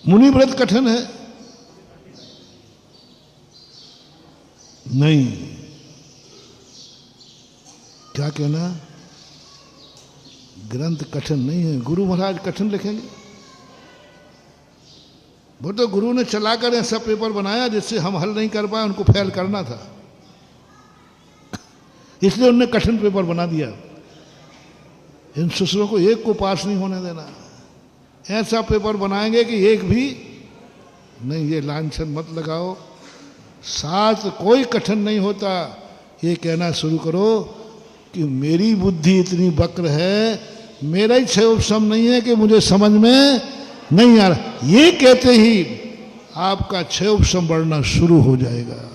मुनि व्रत कठिन है? नहीं। क्या कहना, ग्रंथ कठिन नहीं है। गुरु महाराज कठिन लिखेंगे? वो तो गुरु ने चलाकर ऐसा पेपर बनाया जिससे हम हल नहीं कर पाए, उनको फेल करना था, इसलिए उन्होंने कठिन पेपर बना दिया। इन ससुरों को एक को पास नहीं होने देना। ऐसा पेपर बनाएंगे कि एक भी नहीं। ये लांछन मत लगाओ। शास्त्र कोई कठिन नहीं होता। ये कहना शुरू करो कि मेरी बुद्धि इतनी वक्र है, मेरा ही क्षय उपशम नहीं है कि मुझे समझ में नहीं आ रहा। ये कहते ही आपका क्षय उपशम बढ़ना शुरू हो जाएगा।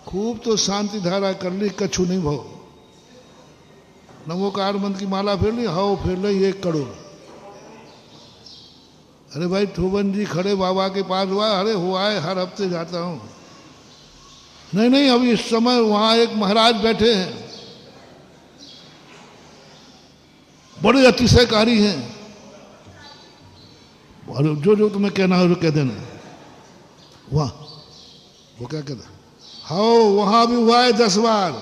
खूब तो शांति धारा कर ली, कछु नहीं भो। नमोकार मंत्र की माला फेर ली, हाओ फेर ली 1 करोड़। अरे भाई ठोबन जी खड़े बाबा के पास हुआ, अरे हुआ है, हर हफ्ते जाता हूं। नहीं नहीं, अभी इस समय वहां एक महाराज बैठे हैं, बड़े अतिशयकारी हैं, और जो जो तुम्हें कहना हो कह देना। वाह, वो क्या कहता, हाँ वहां भी हुआ है 10 बार।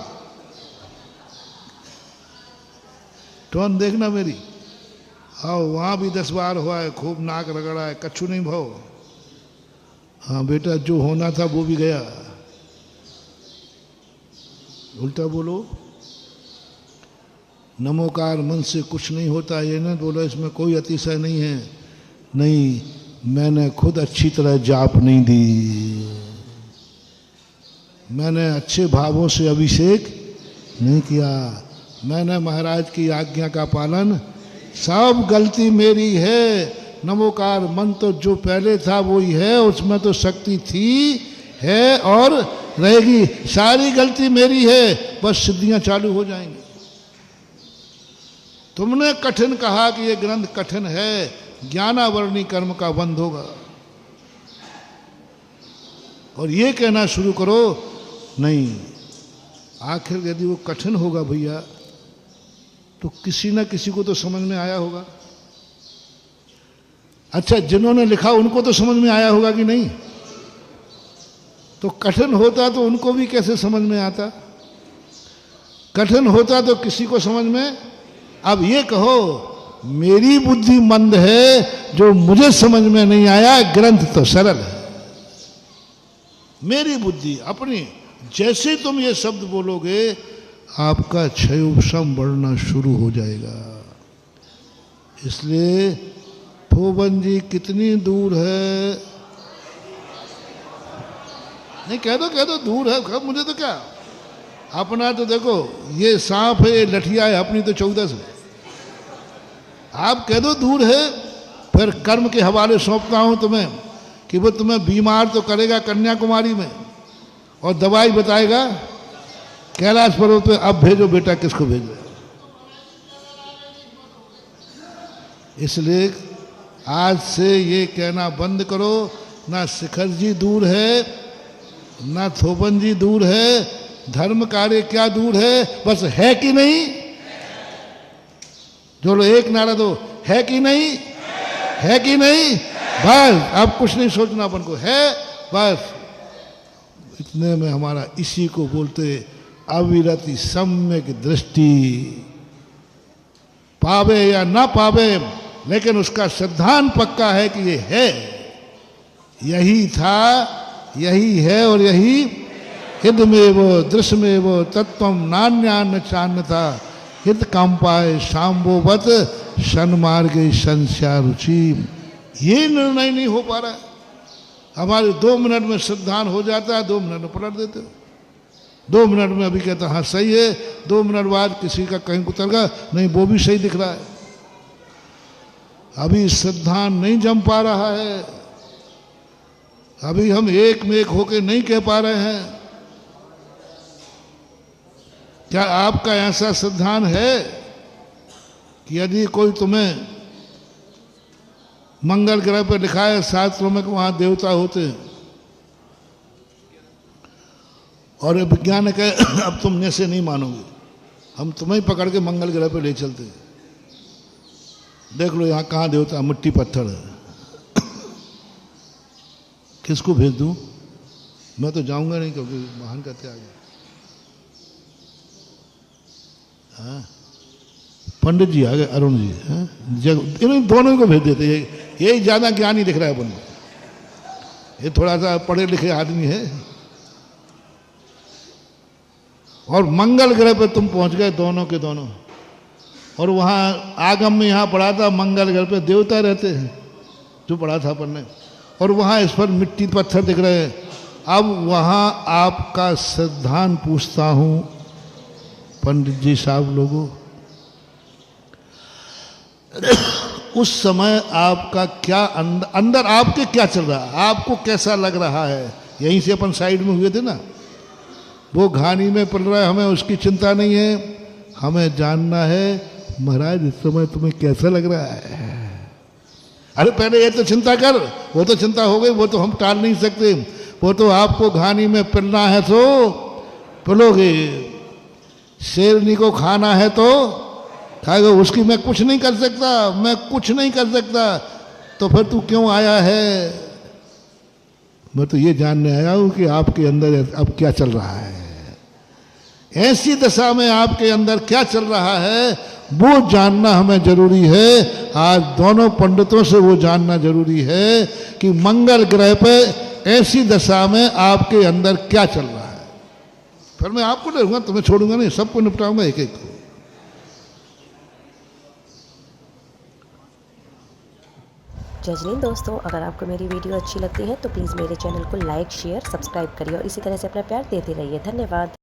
टोन देखना मेरी। हाँ वहां भी 10 बार हुआ है, खूब नाक रगड़ा है, कछु नहीं भाव। हाँ बेटा, जो होना था वो भी गया। उल्टा बोलो, नमोकार मन से कुछ नहीं होता, ये ना बोलो इसमें कोई अतिशय नहीं है। नहीं, मैंने खुद अच्छी तरह जाप नहीं दी, मैंने अच्छे भावों से अभिषेक नहीं किया, मैंने महाराज की आज्ञा का पालन, सब गलती मेरी है। नमोकार मन तो जो पहले था वो ही है, उसमें तो शक्ति थी, है और रहेगी। सारी गलती मेरी है, बस सिद्धियां चालू हो जाएंगी। तुमने कठिन कहा कि ये ग्रंथ कठिन है, ज्ञानावरणी कर्म का बंध होगा। और ये कहना शुरू करो, नहीं, आखिर यदि वो कठिन होगा भैया तो किसी ना किसी को तो समझ में आया होगा। अच्छा, जिन्होंने लिखा उनको तो समझ में आया होगा कि नहीं? तो कठिन होता तो उनको भी कैसे समझ में आता? कठिन होता तो किसी को समझ में। अब ये कहो, मेरी बुद्धि मंद है, जो मुझे समझ में नहीं आया, ग्रंथ तो सरल है। मेरी बुद्धि अपनी, जैसे तुम ये शब्द बोलोगे आपका क्षय उपशम बढ़ना शुरू हो जाएगा। इसलिए ठोबन जी कितनी दूर है? नहीं कह दो दूर है, खब मुझे तो क्या, अपना तो देखो ये सांप है, ये लठिया है, अपनी तो 14 है। आप कह दो दूर है, फिर कर्म के हवाले सौंपता हूं तुम्हें कि वो तुम्हें बीमार तो करेगा कन्याकुमारी में, और दवाई बताएगा कैलाश पर्वत पे। अब भेजो बेटा, किसको भेजो? इसलिए आज से ये कहना बंद करो, ना शिखर जी दूर है, ना थोबन जी दूर है, धर्म कार्य क्या दूर है, बस है कि नहीं। जो लोग एक नारा दो, है कि नहीं, है कि नहीं, बस अब कुछ नहीं सोचना अपन को, है बस। इतने में हमारा इसी को बोलते अविरति सम्यक दृष्टि। पावे या ना पावे, लेकिन उसका सिद्धांत पक्का है कि ये है, यही था, यही है और यही हितमेव दृश्यमेव तत्वम नान्यान्न चान्यथा हित कांपाय शाम्भोवत सन्मार्गे संस्या रुचि। ये निर्णय नहीं हो पा रहा है। हमारे 2 मिनट में सिद्धांत हो जाता है, 2 मिनट में पलट देते हो। 2 मिनट में अभी कहता हाँ सही है, 2 मिनट बाद किसी का कहीं उतर गया, नहीं वो भी सही दिख रहा है। अभी सिद्धांत नहीं जम पा रहा है, अभी हम एक में एक होके नहीं कह पा रहे हैं। क्या आपका ऐसा सिद्धांत है कि यदि कोई तुम्हें मंगल ग्रह पर लिखा है शास्त्रों में कि वहां देवता होते हैं, और विज्ञान कहे अब तुम ऐसे नहीं मानोगे, हम तुम्हें पकड़ के मंगल ग्रह पर ले चलते हैं, देख लो यहाँ कहाँ देवता, मिट्टी पत्थर है। किसको भेज दूं? मैं तो जाऊंगा नहीं क्योंकि महान का त्याग है। हाँ, पंडित जी आ गए, अरुण जी। हाँ, इन दोनों को भेज देते। यही ज्यादा ज्ञानी दिख रहा है अपन को। ये थोड़ा सा पढ़े लिखे आदमी है। और मंगल ग्रह पे तुम पहुंच गए दोनों के दोनों। और वहां आगम में यहाँ पढ़ा था मंगल ग्रह पे देवता रहते हैं, जो पढ़ा था अपन ने। और वहां इस पर मिट्टी पत्थर दिख रहे हैं। अब वहां आपका सिद्धांत पूछता हूं पंडित जी साहब लोगों, उस समय आपका क्या अंदर आपके क्या चल रहा है? आपको कैसा लग रहा है? यहीं से अपन साइड में हुए थे ना। वो घानी में पड़ रहा है, हमें उसकी चिंता नहीं है। हमें जानना है महाराज इस समय तुम्हें कैसा लग रहा है। अरे पहले ये तो चिंता कर। वो तो चिंता हो गई, वो तो हम टाल नहीं सकते। वो तो आपको घानी में पिलना है तो पिलोगे, शेरनी को खाना है तो खाएगा। उसकी मैं कुछ नहीं कर सकता, मैं कुछ नहीं कर सकता। तो फिर तू क्यों आया है? मैं तो ये जानने आया हूं कि आपके अंदर अब क्या चल रहा है। ऐसी दशा में आपके अंदर क्या चल रहा है वो जानना हमें जरूरी है। आज दोनों पंडितों से वो जानना जरूरी है कि मंगल ग्रह पे ऐसी दशा में आपके अंदर क्या चल रहा है। फिर मैं आपको डरूंगा, तुम्हें छोड़ूंगा नहीं, सबको निपटाऊंगा एक एक को। जय हिंद दोस्तों, अगर आपको मेरी वीडियो अच्छी लगती है तो प्लीज़ मेरे चैनल को लाइक शेयर सब्सक्राइब करिए और इसी तरह से अपना प्यार देते रहिए। धन्यवाद।